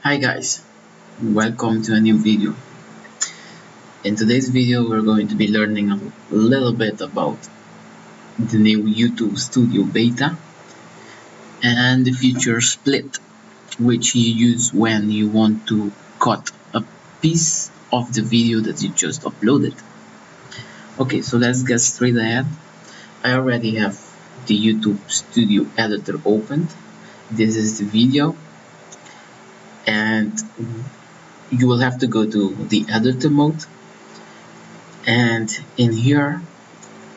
Hi guys, welcome to a new video. In today's video we're going to be learning a little bit about the new YouTube Studio Beta and the feature split, which you use when you want to cut a piece of the video that you just uploaded. Okay, so let's get straight ahead. I already have the YouTube Studio editor opened. This is the video, and you will have to go to the editor mode, and in here,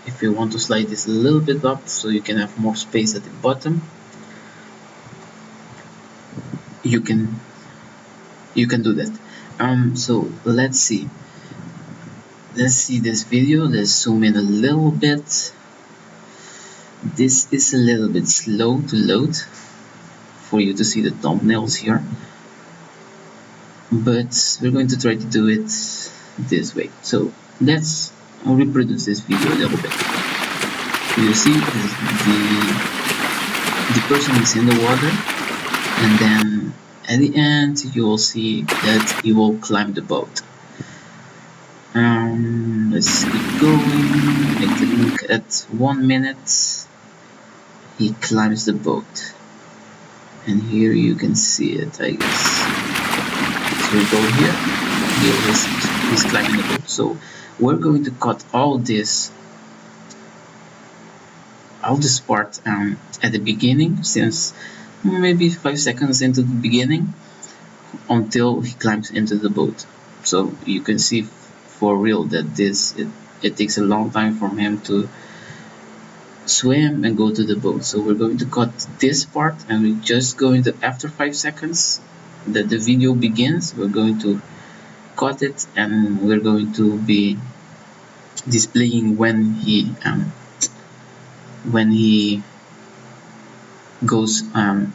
if you want to slide this a little bit up so you can have more space at the bottom, you can do that. So let's see this video. Let's zoom in a little bit. This is a little bit slow to load for you to see the thumbnails here, but we're going to try to do it this way. So let's reproduce this video a little bit. You see the person is in the water, and then at the end you will see that he will climb the boat. Let's keep going. I think at 1 minute he climbs the boat, and here you can see it, I guess. So we go here. He's climbing the boat. So we're going to cut all this part at the beginning, since maybe 5 seconds into the beginning, until he climbs into the boat. So you can see for real that it takes a long time for him to swim and go to the boat. So we're going to cut this part, and we're just going to, after 5 seconds that the video begins, we're going to cut it, and we're going to be displaying when he goes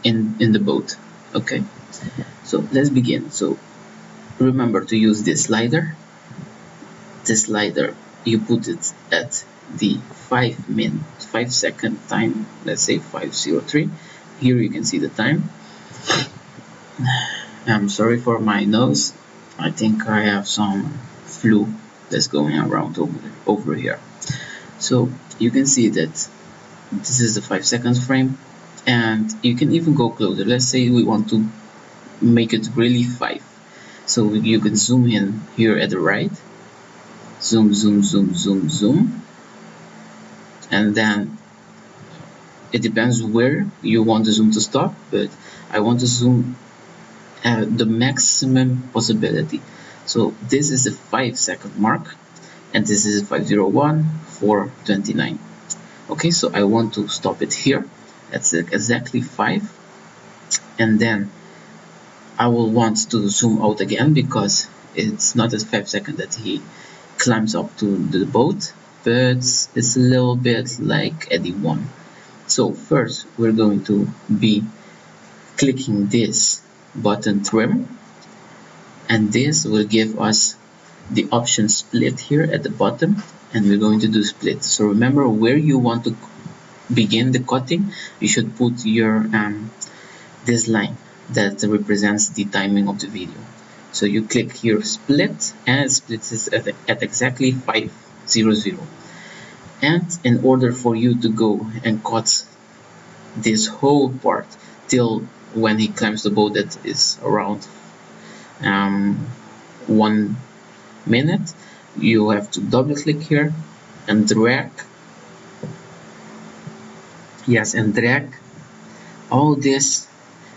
in the boat. Okay, so let's begin. So remember to use this slider. This slider, you put it at the 5 second time, let's say 5:03. Here you can see the time. I'm sorry for my nose. I think I have some flu that's going around over here. So you can see that this is the 5 seconds frame, and you can even go closer. Let's say we want to make it really 5. So you can zoom in here at the right. Zoom, zoom, zoom, zoom, zoom. And then it depends where you want the zoom to stop, but I want to zoom the maximum possibility. So this is the 5 second mark, and this is 5:01, 4:29. Okay, so I want to stop it here at exactly 5, and then I will want to zoom out again, because it's not at 5 seconds that he climbs up to the boat, but it's a little bit like Eddie 1. So first we're going to be clicking this button trim, and this will give us the option split here at the bottom, and we're going to do split. So remember, where you want to begin the cutting, you should put your this line that represents the timing of the video. So you click here split, and it splits at exactly 5:00. And in order for you to go and cut this whole part till when he climbs the boat, that is around 1 minute, you have to double click here and drag. Yes, and drag all this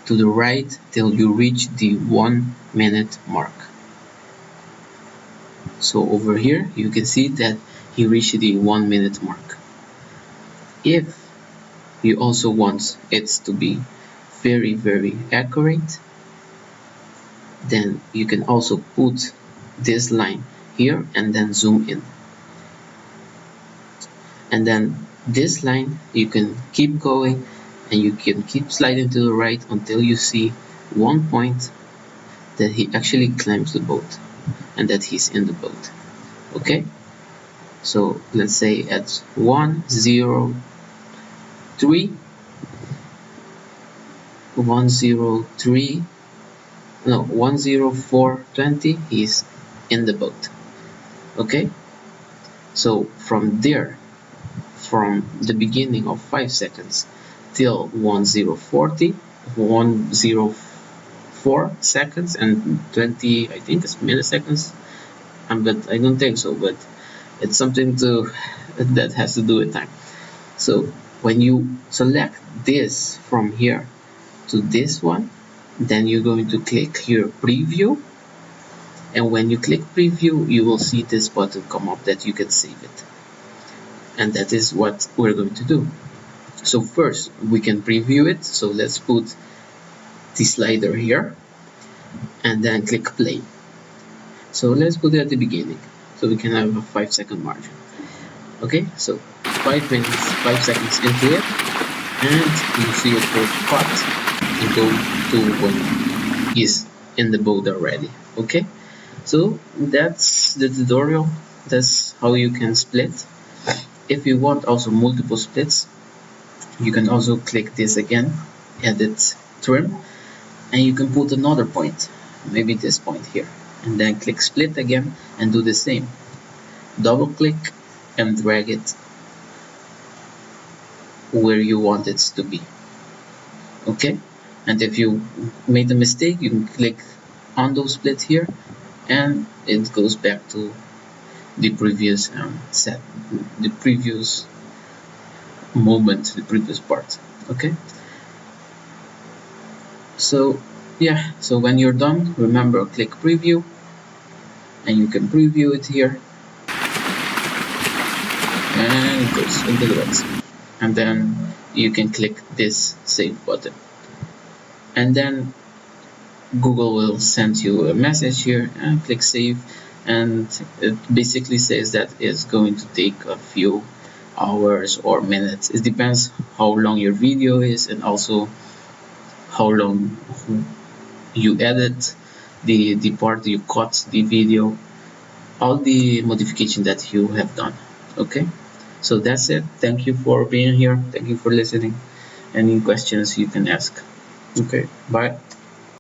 to the right till you reach the 1 minute mark. So over here you can see that he reached the 1 minute mark. If you also want it to be very, very accurate, then you can also put this line here and then zoom in. And then this line you can keep going, and you can keep sliding to the right until you see one point that he actually climbs the boat and that he's in the boat. Okay, so let's say at 1:03 no, 10420 is in the boat. Okay, so from there, from the beginning of 5 seconds till 1040, 104 seconds and 20, I think it's milliseconds, but I don't think so, but it's something to that has to do with time. So when you select this from here to this one, then you're going to click here preview, and when you click preview you will see this button come up that you can save it, and that is what we're going to do. So first we can preview it, so let's put the slider here and then click play. So let's put it at the beginning so we can have a 5-second margin. Okay, so 5 minutes, 5 seconds into it, and you see it will cut and go to when he's in the boat already. Okay, so that's the tutorial. That's how you can split. If you want also multiple splits, you can also click this again, edit trim, and you can put another point, maybe this point here, and then click split again and do the same. Double click and drag it where you want it to be. Okay, and if you made a mistake, you can click undo split here and it goes back to the previous set, the previous moment, the previous part. Okay, so yeah, so when you're done, remember click preview and you can preview it here, and it goes into the box, and then you can click this save button, and then Google will send you a message here and click save, and it basically says that it's going to take a few hours or minutes. It depends how long your video is and also how long you edit the part you cut the video, all the modification that you have done. Okay, so that's it. Thank you for being here. Thank you for listening. Any questions you can ask. Okay, bye.